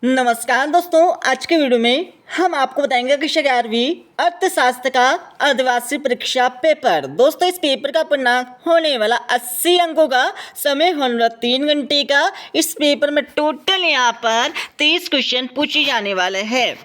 नमस्कार दोस्तों, आज के वीडियो में हम आपको बताएंगे कि 11वीं अर्थशास्त्र का अर्धवार्षिक परीक्षा पेपर। दोस्तों, इस पेपर का परिणाम होने वाला 80 अंकों का, समय होने वाला 3 घंटे का। इस पेपर में टोटल यहाँ पर 30 क्वेश्चन पूछे जाने वाले हैं।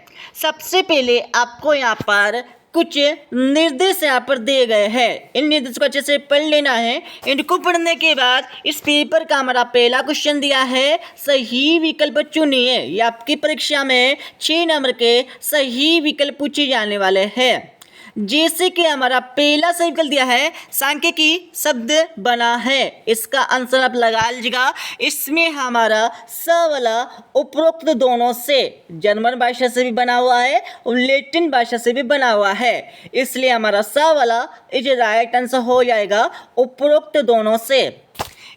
सबसे पहले आपको यहाँ पर कुछ निर्देश यहाँ पर दिए गए हैं। इन निर्देश को अच्छे से पढ़ लेना है। इनको पढ़ने के बाद इस पेपर का हमारा पहला क्वेश्चन दिया है, सही विकल्प चुनिए। ये आपकी परीक्षा में 6 नंबर के सही विकल्प पूछे जाने वाले हैं। जैसे कि हमारा पहला सही विकल्प दिया है, सांख्यिकी शब्द बना है। इसका आंसर आप लगा लीजिएगा। इसमें हमारा स वाला उपरोक्त दोनों से, जर्मन भाषा से भी बना हुआ है और लैटिन भाषा से भी बना हुआ है, इसलिए हमारा स वाला इज राइट आंसर हो जाएगा उपरोक्त दोनों से।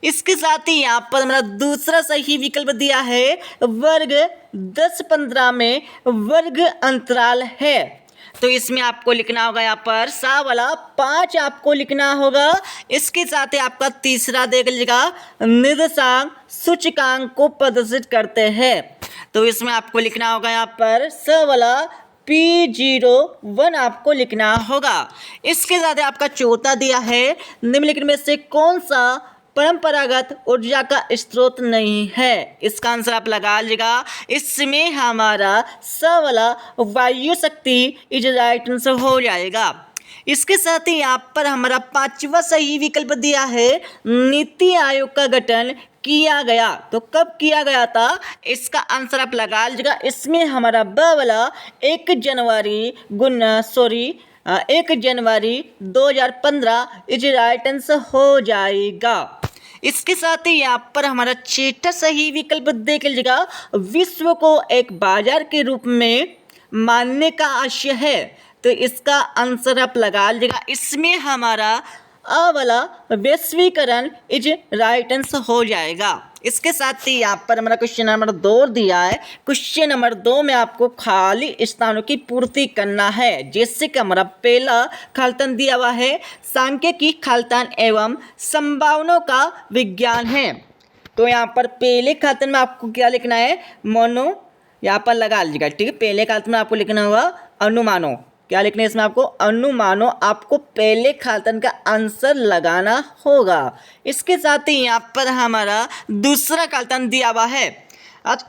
इसके साथ ही यहाँ पर हमारा दूसरा सही विकल्प दिया है, वर्ग 10-15 में वर्ग अंतराल है। तो इसमें आपको लिखना होगा यहाँ पर सा वाला 5 आपको लिखना होगा। इसके साथ ही आपका तीसरा देख लीजिएगा, निर्देशांक सूचकांक को प्रदर्शित करते हैं। तो इसमें आपको लिखना होगा यहाँ पर स वाला P01 आपको लिखना होगा। इसके साथ ही आपका चौथा दिया है, निम्नलिखित में से कौन सा परंपरागत ऊर्जा का स्रोत नहीं है। इसका आंसर आप लगा लीजिएगा। इसमें हमारा स वाला वायु शक्ति इज राइट आंसर हो जाएगा। इसके साथ ही यहाँ पर हमारा पांचवा सही विकल्प दिया है, नीति आयोग का गठन किया गया। तो कब किया गया था, इसका आंसर आप लगा लीजिएगा। इसमें हमारा ब वाला 1 जनवरी 2015 इज राइट आंसर हो जाएगा। इसके साथ ही यहाँ पर हमारा छठा सही विकल्प देख लीजिएगा, विश्व को एक बाजार के रूप में मानने का आशय है। तो इसका आंसर आप लगा लीजिएगा। इसमें हमारा अ वाला वैश्वीकरण इज राइट आंसर हो जाएगा। इसके साथ ही यहाँ पर हमारा क्वेश्चन नंबर 2 दिया है। क्वेश्चन नंबर 2 में आपको खाली स्थानों की पूर्ति करना है। जैसे कि हमारा पहला खालिस्तान दिया हुआ है, सांख्यिकी खालिस्तान एवं संभावनाओं का विज्ञान है। तो यहाँ पर पहले खालिस्तान में आपको क्या लिखना है, मनो यहाँ पर लगा लीजिएगा। ठीक है, पहले खालिस्तान में आपको लिखना होगा अनुमानो। क्या लिखना है इसमें, आपको अनुमानो। आपको पहले खालिस्तान का आंसर लगाना होगा। इसके साथ ही यहाँ पर हमारा दूसरा खालिस्तान दिया हुआ है,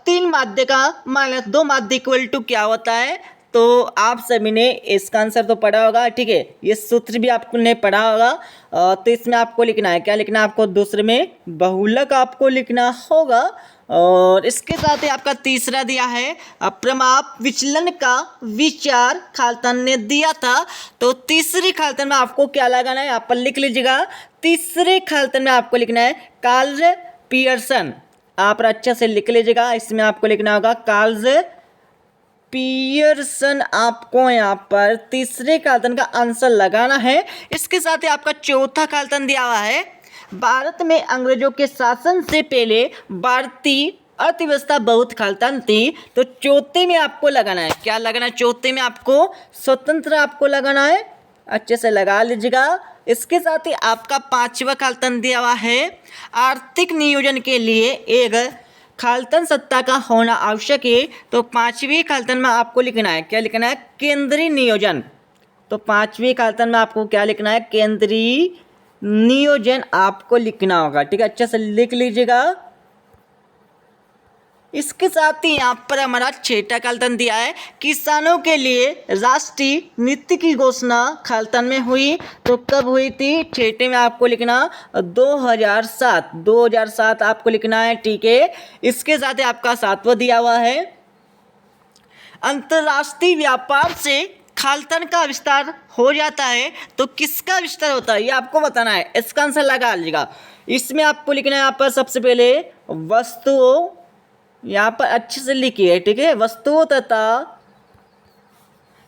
3 माध्य का -2 माध्य इक्वल टू क्या होता है। तो आप सभी ने इसका आंसर तो पढ़ा होगा। ठीक है, ये सूत्र भी आपको ने पढ़ा होगा। तो इसमें आपको लिखना है, क्या लिखना है आपको, दूसरे में बहुलक आपको लिखना होगा। और इसके साथ ही आपका तीसरा दिया है, प्रमाप विचलन का विचार खालिस्तान ने दिया था। तो तीसरे खालिस्तान में आपको क्या लगाना है, यहाँ पर लिख लीजिएगा। तीसरे खालिस्तान में आपको लिखना है कार्ल पियर्सन। आप अच्छा से लिख लीजिएगा। इसमें आपको लिखना होगा कार्ल पियर्सन। आपको यहाँ पर तीसरे खालिस्तान का आंसर लगाना है। इसके साथ ही आपका चौथा खालिस्तान दिया हुआ है, भारत में अंग्रेजों के शासन से पहले भारतीय अर्थव्यवस्था बहुत खालिस्तान थी। तो चौथे में आपको लगाना है, क्या लगाना है, चौथे में आपको स्वतंत्र आपको लगाना है। अच्छे से लगा लीजिएगा। इसके साथ ही आपका पांचवा खालिस्तान दिया हुआ है, आर्थिक नियोजन के लिए एक खालिस्तान सत्ता का होना आवश्यक है। तो पांचवी खालिस्तान में आपको लिखना है, क्या लिखना है, केंद्रीय नियोजन। तो पांचवी खालिस्तान में आपको क्या लिखना है, केंद्रीय नियोजन आपको लिखना होगा। ठीक है, अच्छे से लिख लीजिएगा। इसके साथ ही यहाँ पर हमारा छठा खालिस्तान दिया है, किसानों के लिए राष्ट्रीय नीति की घोषणा खालिस्तान में हुई। तो कब हुई थी, छठे में आपको लिखना 2007 आपको लिखना है। ठीक है, इसके साथ ही आपका सातवां दिया हुआ है, अंतर्राष्ट्रीय व्यापार से खालिस्तान का विस्तार हो जाता है। तो किसका विस्तार होता है, ये आपको बताना है। इसका आंसर लगा लीजिएगा। इसमें आपको लिखना है यहाँ पर सबसे पहले वस्तुओं, यहाँ पर अच्छे से लिखिए। ठीक है, वस्तुओं तथा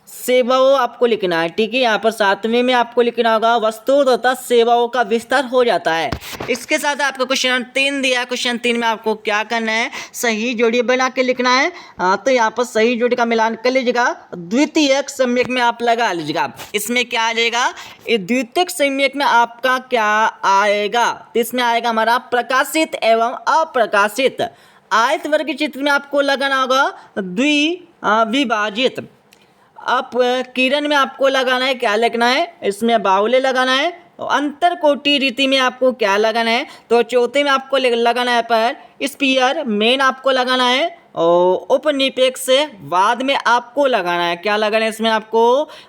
सेवाओं आपको लिखना है। ठीक है, यहाँ पर 7वें में आपको लिखना होगा, वस्तुओं तथा सेवाओं का विस्तार हो जाता है। इसके साथ आपको क्वेश्चन 3 दिया। क्वेश्चन 3 में आपको क्या करना है, सही जोड़ी बना के लिखना है। तो यहाँ पर सही जोड़ी का मिलान कर लीजिएगा, द्वितीयक सम्यक में आप लगा लीजिएगा। इसमें क्या आ जाएगा, द्वितीयक सम्यक में आपका क्या आएगा, तो इसमें आएगा हमारा प्रकाशित एवं अप्रकाशित। आयत वर्ग चित्र में आपको लगाना होगा विभाजित। अब किरण में आपको लगाना है, क्या लिखना है, इसमें बाहुल्य लगाना है। अंतर कोटि रीति में आपको क्या लगाना है, तो चौथे में आपको लगाना है पर स्पीयर, मेन आपको लगाना है। और उपनिपेक्ष बाद में आपको लगाना है, क्या लगाना है इसमें आपको,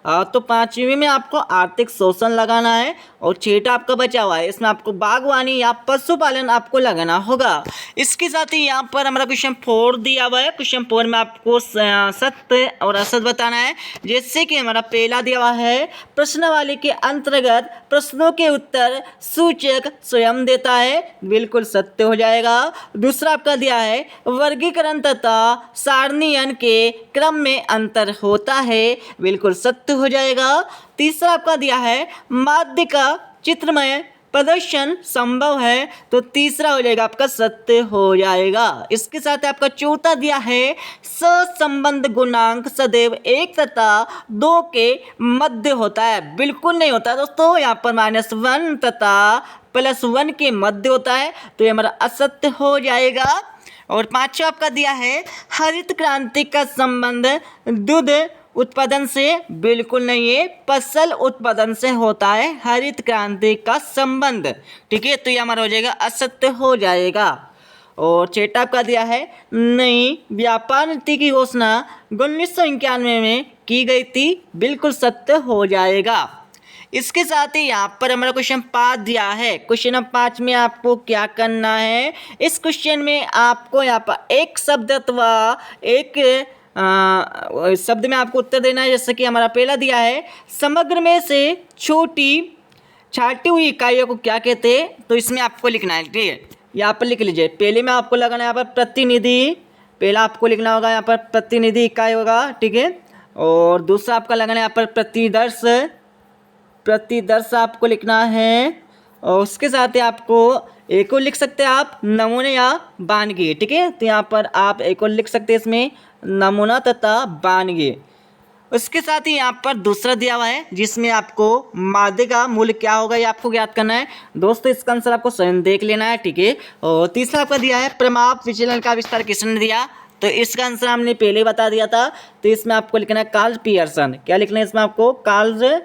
तो पांचवी में आपको आर्थिक शोषण लगाना है। और छठा आपका बचा हुआ है, इसमें आपको बागवानी या पशुपालन आपको लगाना होगा। इसके साथ ही यहाँ पर हमारा क्वेश्चन 4 दिया हुआ है। क्वेश्चन 4 में आपको सत्य और असत्य बताना है। जैसे कि हमारा पहला दिया हुआ है, प्रश्नावली के अंतर्गत प्रश्नों के उत्तर सूचक स्वयं देता है, बिल्कुल सत्य हो जाएगा। दूसरा आपका दिया है, वर्गीकरण तथा सारणीयन के क्रम में अंतर होता है, बिल्कुल सत्य हो जाएगा। तीसरा आपका दिया है, माध्य का चित्रमय प्रदर्शन संभव है, तो तीसरा हो जाएगा आपका सत्य हो जाएगा। इसके साथ आपका चौथा दिया है, सहसंबंध गुणांक सदैव 1 तथा 2 के मध्य होता है, बिल्कुल नहीं होता दोस्तों, यहाँ पर -1 तथा +1 के मध्य होता है, तो ये हमारा असत्य हो जाएगा। और पांचवा आपका दिया है, हरित क्रांति का संबंध दूध उत्पादन से, बिल्कुल नहीं है, फसल उत्पादन से होता है हरित क्रांति का संबंध, ठीक है, तो ये हमारा हो जाएगा असत्य हो जाएगा। और छठा आपका दिया है, नई व्यापार नीति की घोषणा 1991 में की गई थी, बिल्कुल सत्य हो जाएगा। इसके साथ ही यहाँ पर हमारा क्वेश्चन 5 दिया है। क्वेश्चन नंबर 5 में आपको क्या करना है, इस क्वेश्चन में आपको यहाँ पर एक शब्द अथवा एक शब्द में आपको उत्तर देना है। जैसे कि हमारा पहला दिया है, समग्र में से छोटी छाटी हुई इकाइयों को क्या कहते हैं, तो इसमें आपको लिखना है, ठीक है, यहाँ पर लिख लीजिए। पहले में आपको लगाना है यहाँ पर प्रतिनिधि, पहला आपको लिखना होगा यहाँ पर प्रतिनिधि इकाई होगा, ठीक है। और दूसरा आपका लगाना है यहाँ पर प्रतिदर्श, प्रतिदर्श आपको लिखना है। और उसके साथ ही आपको एक और लिख सकते हैं आप, नमूने या वानगी, ठीक है, तो यहाँ पर आप एक और लिख सकते हैं इसमें, नमूना तथा वानगी। उसके साथ ही यहाँ पर दूसरा दिया हुआ है, जिसमें आपको माध्य का मूल्य क्या होगा ये आपको ज्ञात करना है। दोस्तों इसका आंसर आपको स्वयं देख लेना है, ठीक है। और तीसरा आपका दिया है, प्रमाप विचलन का विस्तार किसने दिया, तो इसका आंसर हमने पहले बता दिया था, तो इसमें आपको लिखना है कार्ल पियर्सन, क्या लिखना है इसमें आपको, कार्ल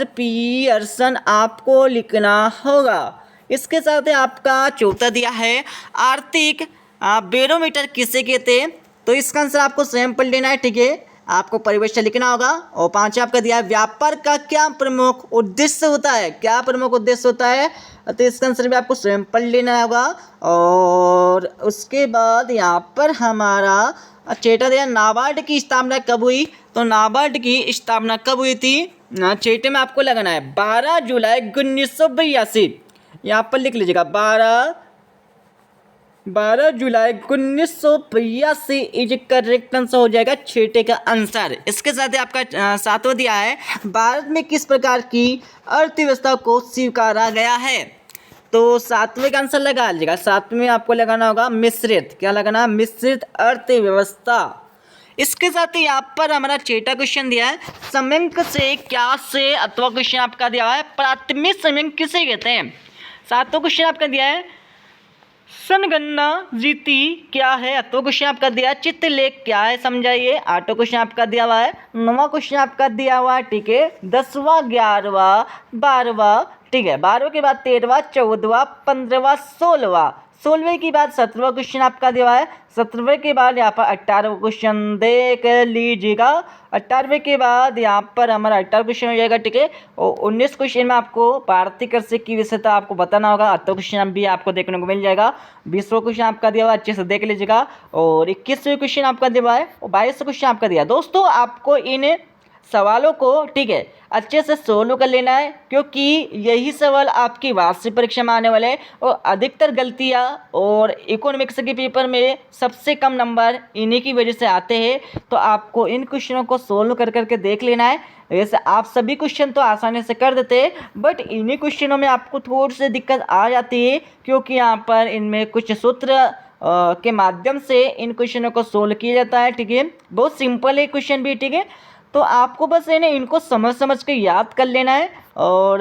पियर्सन आपको लिखना होगा। इसके साथ ही आपका चौथा दिया है, आर्थिक बैरोमीटर किसे कहते हैं, तो इसका आंसर आपको स्वयं पढ़ लेना है, ठीक है, आपको परिभाषा लिखना होगा। और पांचवा आपका दिया है, व्यापार का क्या प्रमुख उद्देश्य होता है, क्या प्रमुख उद्देश्य होता है, तो इसका आंसर भी आपको स्वयं पढ़ लेना होगा। और उसके बाद यहाँ पर हमारा छठा दिया, नाबार्ड की स्थापना कब हुई, तो नाबार्ड की स्थापना कब हुई थी, छठे में आपको लगाना है 12 जुलाई 1982, यहाँ पर लिख लीजिएगा 12 जुलाई 1982 इज करेक्ट आंसर हो जाएगा छठे का आंसर। इसके साथ ही आपका सातवां दिया है, भारत में किस प्रकार की अर्थव्यवस्था को स्वीकारा गया है, तो सातवें का आंसर लगा लीजिएगा। सातवें में आपको लगाना होगा मिश्रित, क्या लगाना, मिश्रित अर्थव्यवस्था। इसके साथ ही यहाँ पर हमारा छठा क्वेश्चन दिया है, समयांक से क्या से अथवा क्वेश्चन आपका दिया है, प्राथमिक समयांक किसे कहते हैं। सातवां क्वेश्चन आपका दिया है, संगणना रीति क्या है, अथवा क्वेश्चन आपका दिया है, चित्रलेख क्या है समझाइए। आठवां क्वेश्चन आपका दिया हुआ है, नौवां क्वेश्चन आपका दिया हुआ है, ठीक है, 10वां 11वां 12वां, ठीक है, 12वें के बाद 13वां 14वां 15वां 16वां, 16वें के बाद 17वां क्वेश्चन आपका दिया हुआ है, 17वें के बाद यहाँ पर 18वां क्वेश्चन देख लीजिएगा। 18वें के बाद यहाँ पर हमारा 18वां क्वेश्चन हो जाएगा, ठीक है। और 19 क्वेश्चन में आपको भारतीय कृषि की विशेषता आपको बताना होगा, 18वां क्वेश्चन भी आपको देखने को मिल जाएगा। 20वां क्वेश्चन आपका दिया हुआ है, अच्छे से देख लीजिएगा। और 21वें क्वेश्चन आपका दिया हुआ है, और 22वां क्वेश्चन आपका दिया। दोस्तों आपको इन सवालों को, ठीक है, अच्छे से सोल्व कर लेना है, क्योंकि यही सवाल आपकी वार्षिक परीक्षा में आने वाले हैं। और अधिकतर गलतियां और इकोनॉमिक्स के पेपर में सबसे कम नंबर इन्हीं की वजह से आते हैं, तो आपको इन क्वेश्चनों को सोल्व कर करके देख लेना है। वैसे आप सभी क्वेश्चन तो आसानी से कर देते हैं, बट इन्हीं क्वेश्चनों में आपको थोड़ी सी दिक्कत आ जाती है, क्योंकि यहाँ पर इनमें कुछ सूत्र के माध्यम से इन क्वेश्चनों को सोल्व किया जाता है, ठीक है। बहुत सिंपल है क्वेश्चन भी, ठीक है, तो आपको बस है ना इनको समझ समझ के याद कर लेना है। और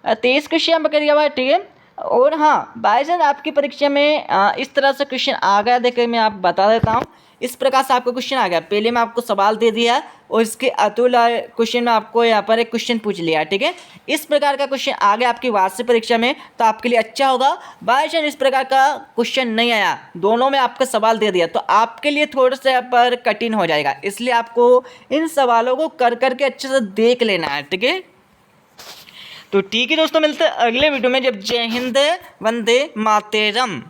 23 क्वेश्चन पर दिया हुआ है, ठीक है, और हाँ भाईजान, आपकी परीक्षा में इस तरह से क्वेश्चन आ गया, देखिए मैं आपको बता देता हूँ। इस प्रकार से आपको क्वेश्चन आ गया, पहले मैं आपको सवाल दे दिया और इसके अतुल क्वेश्चन में आपको यहाँ पर एक क्वेश्चन पूछ लिया, ठीक है। इस प्रकार का क्वेश्चन आ गया आपकी वार्षिक परीक्षा में तो आपके लिए अच्छा होगा। भाईजान इस प्रकार का क्वेश्चन नहीं आया, दोनों में आपका सवाल दे दिया, तो आपके लिए थोड़ा सा यहाँ पर कठिन हो जाएगा, इसलिए आपको इन सवालों को कर करके अच्छे से देख लेना है, ठीक है। तो ठीक है दोस्तों, मिलते हैं अगले वीडियो में। जब जय हिंद, वंदे मातरम।